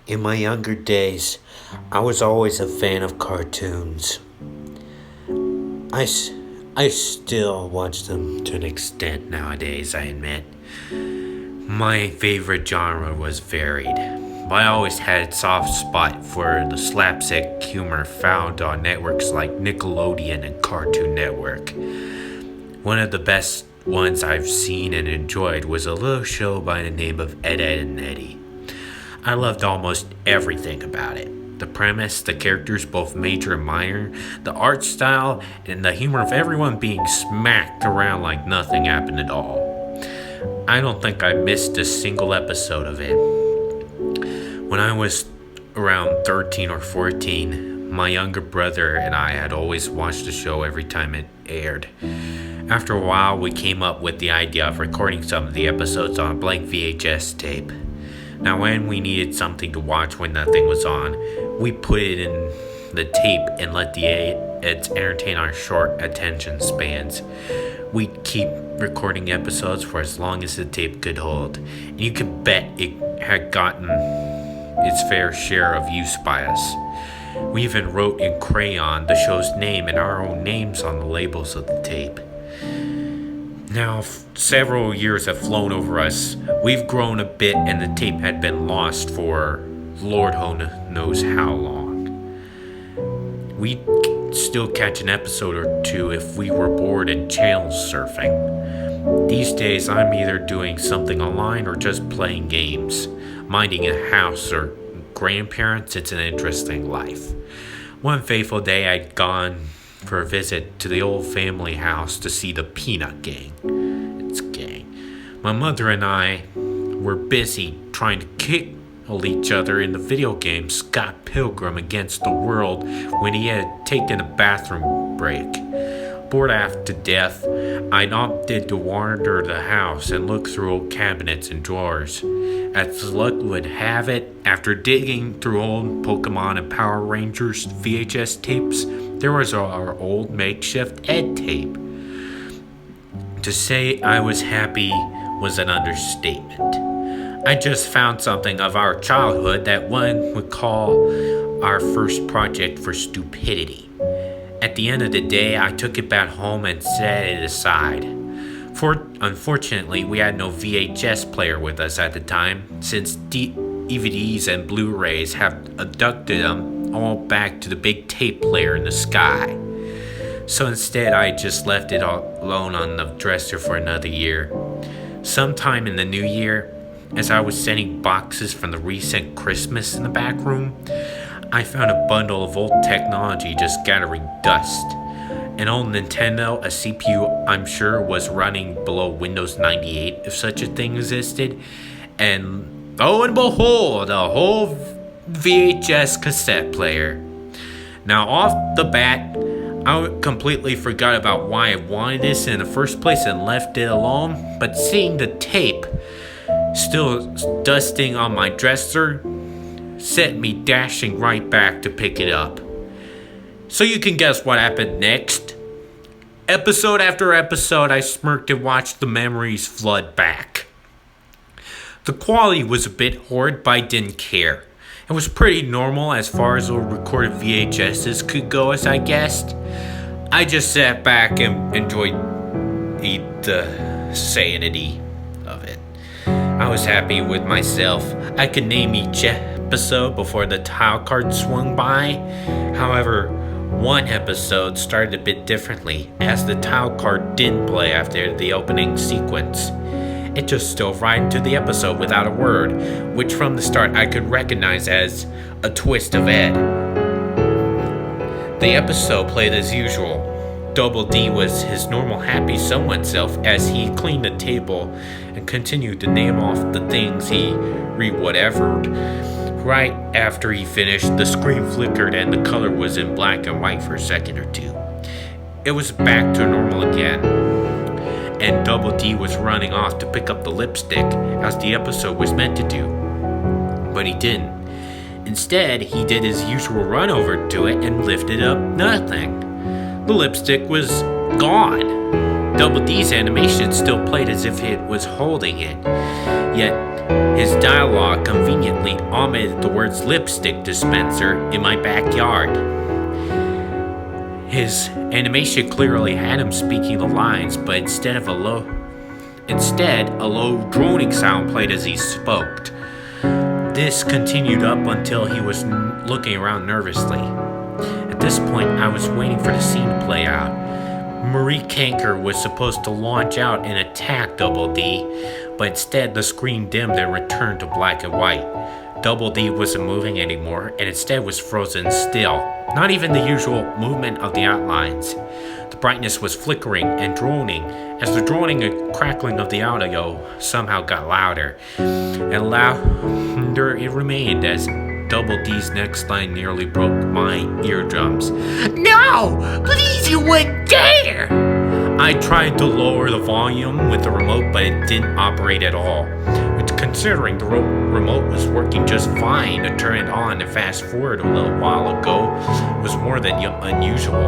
In my younger days, I was always a fan of cartoons. I, s- I still watch them to an extent nowadays, I admit. My favorite genre was varied. But I always had a soft spot for the slapstick humor found on networks like Nickelodeon and Cartoon Network. One of the best ones I've seen and enjoyed was a little show by the name of Eddy. I loved almost everything about it. The premise, the characters, both major and minor, the art style, and the humor of everyone being smacked around like nothing happened at all. I don't think I missed a single episode of it. When I was around 13 or 14, my younger brother and I had always watched the show every time it aired. After a while, we came up with the idea of recording some of the episodes on a blank VHS tape. Now, when we needed something to watch when nothing was on, we put it in the tape and let the ads entertain our short attention spans. We'd keep recording episodes for as long as the tape could hold, and you could bet it had gotten its fair share of use by us. We even wrote in crayon the show's name and our own names on the labels of the tape. Now, several years have flown over us. We've grown a bit, and the tape had been lost for Lord knows how long. We'd still catch an episode or two if we were bored and channel surfing. These days, I'm either doing something online or just playing games. Minding a house or grandparents, it's an interesting life. One fateful day, I'd gone for a visit to the old family house to see the Peanut Gang. It's a gang. My mother and I were busy trying to kill each other in the video game Scott Pilgrim Against the World when he had taken a bathroom break. Bored half to death, I opted to wander the house and look through old cabinets and drawers. As luck would have it, after digging through old Pokemon and Power Rangers VHS tapes, there was our old makeshift Ed tape. To say I was happy was an understatement. I just found something of our childhood that one would call our first project for stupidity. At the end of the day, I took it back home and set it aside. Unfortunately, we had no VHS player with us at the time, since DVDs and Blu-rays have abducted them all back to the big tape player in the sky. So instead, I just left it all alone on the dresser for another year. Sometime in the new year, as I was sending boxes from the recent Christmas in the back room, I found a bundle of old technology just gathering dust. An old Nintendo, a CPU I'm sure was running below Windows 98 if such a thing existed, and lo and behold, a whole VHS cassette player. Now off the bat, I completely forgot about why I wanted this in the first place and left it alone, but seeing the tape still dusting on my dresser sent me dashing right back to pick it up. So you can guess what happened next. Episode after episode, I smirked and watched the memories flood back. The quality was a bit horrid, but I didn't care. It was pretty normal as far as the recorded VHSs could go, as I guessed. I just sat back and enjoyed the sanity of it. I was happy with myself. I could name each episode before the tile card swung by. However, one episode started a bit differently, as the tile card didn't play after the opening sequence. It just dove right into the episode without a word, which from the start I could recognize as a twist of Ed. The episode played as usual. Double D was his normal happy somewhat self as he cleaned the table and continued to name off the things he re-whatevered. Right after he finished, the screen flickered and the color was in black and white for a second or two. It was back to normal again, and Double D was running off to pick up the lipstick as the episode was meant to do. But he didn't. Instead, he did his usual run over to it and lifted up nothing. The lipstick was gone. Double D's animation still played as if it was holding it. Yet his dialogue conveniently omitted the words lipstick dispenser in my backyard. His animation clearly had him speaking the lines, but instead, a low droning sound played as he spoke. This continued up until he was looking around nervously. At this point, I was waiting for the scene to play out. Marie Canker was supposed to launch out and attack Double D, but instead the screen dimmed and returned to black and white. Double D wasn't moving anymore and instead was frozen still. Not even the usual movement of the outlines. The brightness was flickering and droning as the droning and crackling of the audio somehow got louder. And louder it remained as Double D's next line nearly broke my eardrums. No! Please, you wouldn't dare! I tried to lower the volume with the remote, but it didn't operate at all. Which, considering the remote was working just fine to turn it on and fast forward a little while ago, was more than unusual.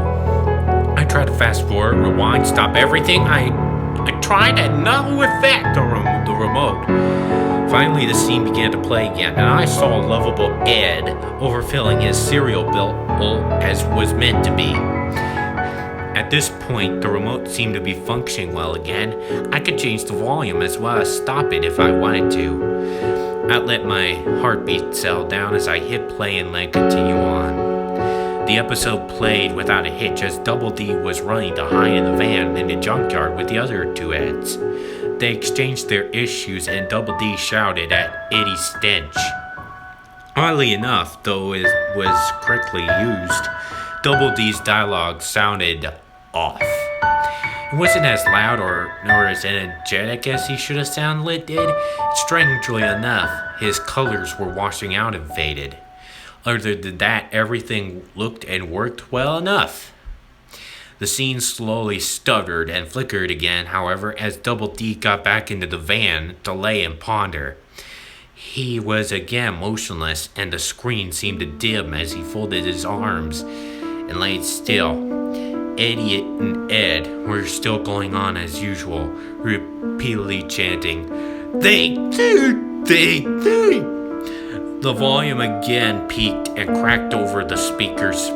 I tried to fast forward, rewind, stop everything. I tried at no effect on the remote. Finally, the scene began to play again, and I saw lovable Ed overfilling his cereal bowl as was meant to be. At this point, the remote seemed to be functioning well again. I could change the volume as well as stop it if I wanted to. I let my heartbeat settle down as I hit play and let continue on. The episode played without a hitch as Double D was running to hide in the van in the junkyard with the other two Eds. They exchanged their issues and Double D shouted at Eddy's stench. Oddly enough, though it was correctly used, Double D's dialogue sounded off. It wasn't as loud nor as energetic as he should have sounded did. Strangely enough, his colors were washing out and faded. Other than that, everything looked and worked well enough. The scene slowly stuttered and flickered again, however, as Double D got back into the van to lay and ponder. He was again motionless, and the screen seemed to dim as he folded his arms and laid still. Eddy and Ed were still going on as usual, repeatedly chanting, "Think, think, think, think." The volume again peaked and cracked over the speakers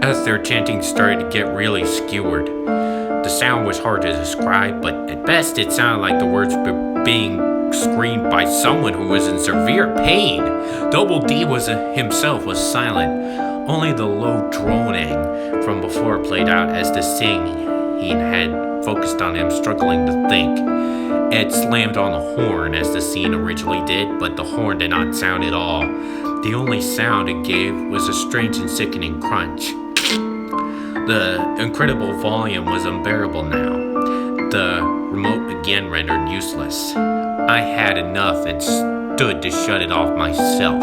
as their chanting started to get really skewered. The sound was hard to describe, but at best it sounded like the words were being screamed by someone who was in severe pain. Double D himself was silent. Only the low droning from before played out as the singing had focused on him struggling to think. Ed slammed on the horn as the scene originally did, but the horn did not sound at all. The only sound it gave was a strange and sickening crunch. The incredible volume was unbearable now. The remote again rendered useless. I had enough and stood to shut it off myself.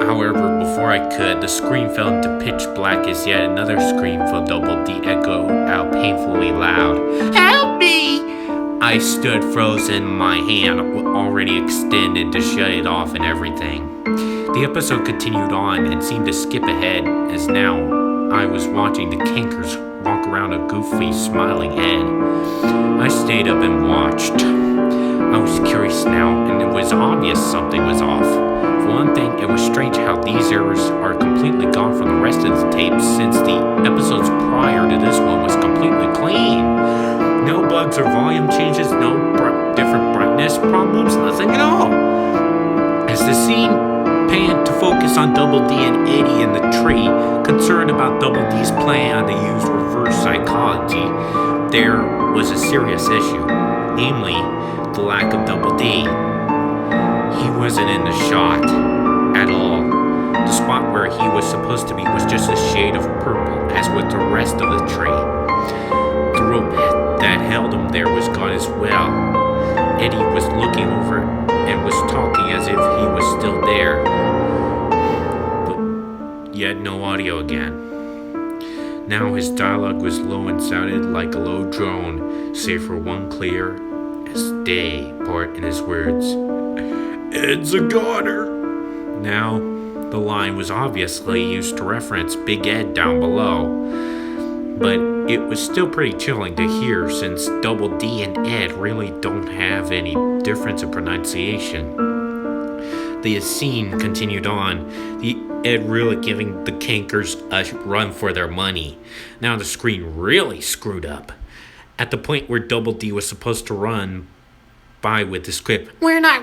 However, before I could, the screen fell into pitch black as yet another scream from Double D echoed out painfully loud. "Help me!" I stood frozen, my hand already extended to shut it off and everything. The episode continued on and seemed to skip ahead, as now I was watching the Cankers walk around a goofy, smiling Ed. I stayed up and watched. I was curious now, and it was obvious something was off. For one thing, it was strange how these errors are completely gone from the rest of the tapes, since the episodes prior to this one was completely clean. No bugs or volume changes, no different brightness problems, nothing at all. As the scene panned to focus on Double D and Eddy in the tree, concerned about Double D's plan to use reverse psychology, there was a serious issue, namely the lack of Double D. He wasn't in the shot at all. The spot where he was supposed to be was just a shade of purple, as with the rest of the tree. The rope that held him there was gone as well. Eddy was looking over and was talking as if he was still there, but yet no audio again. Now his dialogue was low and sounded like a low drone, save for one clear as day part in his words. "Ed's a goner." Now, the line was obviously used to reference Big Ed down below, but it was still pretty chilling to hear since Double D and Ed really don't have any difference in pronunciation. The scene continued on, the Ed really giving the cankers a run for their money. Now the screen really screwed up. At the point where Double D was supposed to run by with the script, "We're not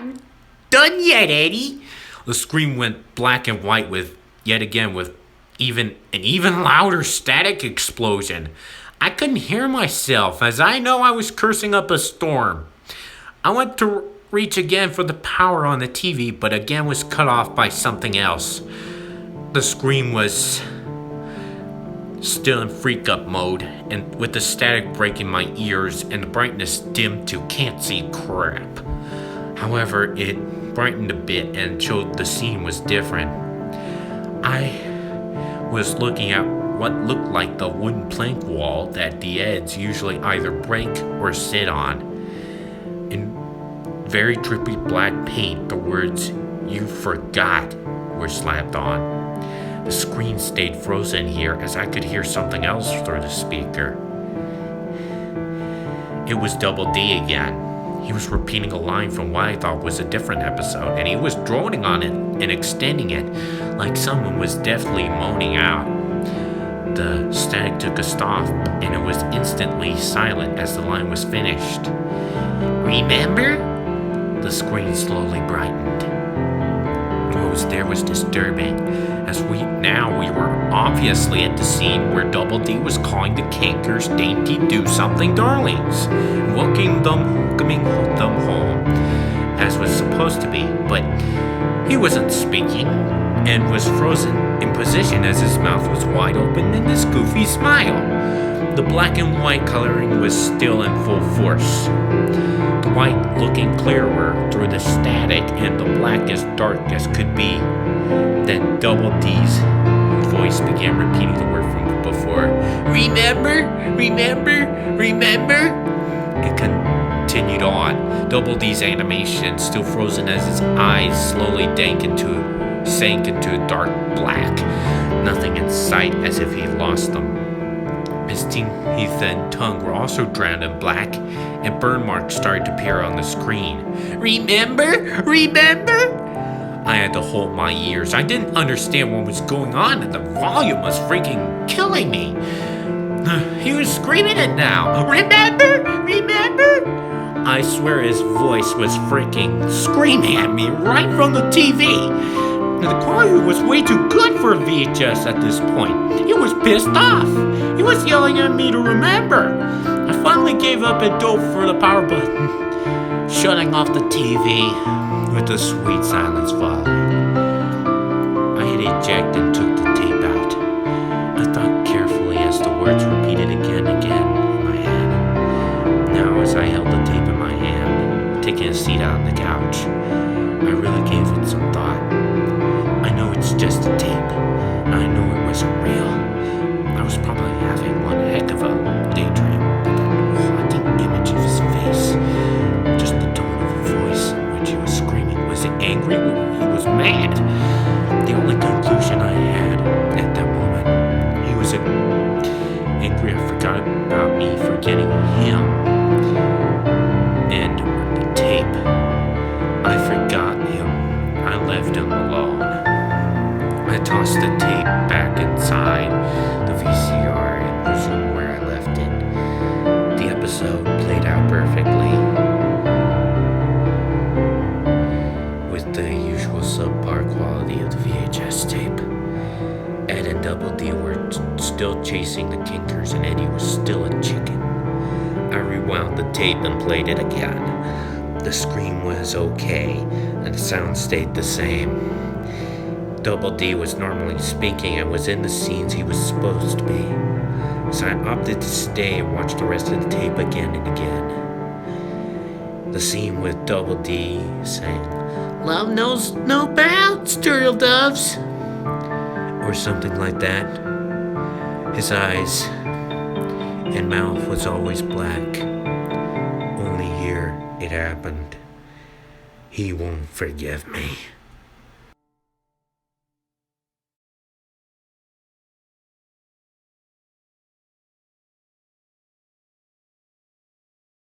done yet, Eddie," the screen went black and white with an even louder static explosion. I couldn't hear myself as I know I was cursing up a storm. I went to reach again for the power on the TV, but again was cut off by something else. The screen was still in freak up mode, and with the static breaking my ears and the brightness dimmed to can't see crap. However, it brightened a bit and showed the scene was different. I was looking at what looked like the wooden plank wall that the Eds usually either break or sit on. In very trippy black paint, the words "You forgot" were slapped on. The screen stayed frozen here as I could hear something else through the speaker. It was Double D again. He was repeating a line from what I thought was a different episode, and he was droning on it and extending it like someone was definitely moaning out. The static took a stop, and it was instantly silent as the line was finished. "Remember?" The screen slowly brightened. What was there was disturbing, as we were obviously at the scene where Double D was calling the cankers dainty do-something darlings, welcoming them home, as was supposed to be, but he wasn't speaking, and was frozen in position as his mouth was wide open in this goofy smile. The black and white coloring was still in full force, the white looking clearer through the static and the black as dark as could be. Then Double D's voice began repeating the word from before. "Remember, remember, remember." It continued on, Double D's animation still frozen as his eyes slowly sank into dark black, nothing in sight as if he lost them. His teeth and tongue were also drowned in black, and burn marks started to appear on the screen. "Remember? Remember?" I had to hold my ears. I didn't understand what was going on, and the volume was freaking killing me. He was screaming it now. "Remember? Remember?" I swear his voice was freaking screaming at me right from the TV. The quality was way too good for a VHS at this point. He was pissed off. He was yelling at me to remember. I finally gave up and dove for the power button, shutting off the TV with the sweet silence following. I hit eject and took the tape out. I thought carefully as the words repeated again and again in my head. Now as I held the tape in my hand, taking a seat on the couch, I really gave it some thought. I know it's just a tape. I know it wasn't real. I was probably having one heck of a daydream, but that haunting image of his face, just the tone of a voice in which he was screaming. Was he angry? He was mad. The only conclusion I had at that moment, he was angry. I forgot about me forgetting him. And the tape, I forgot him. I left him alone. I tossed the tape back inside the VCR and resumed where I left it. The episode played out perfectly, with the usual subpar quality of the VHS tape. Ed and Double D were still chasing the kinkers, and Eddie was still a chicken. I rewound the tape and played it again. The screen was okay, and the sound stayed the same. Double D was normally speaking and was in the scenes he was supposed to be, so I opted to stay and watch the rest of the tape again and again. The scene with Double D saying, "Love knows no bounds, turtle doves," or something like that. His eyes and mouth was always black. Only here it happened. He won't forgive me.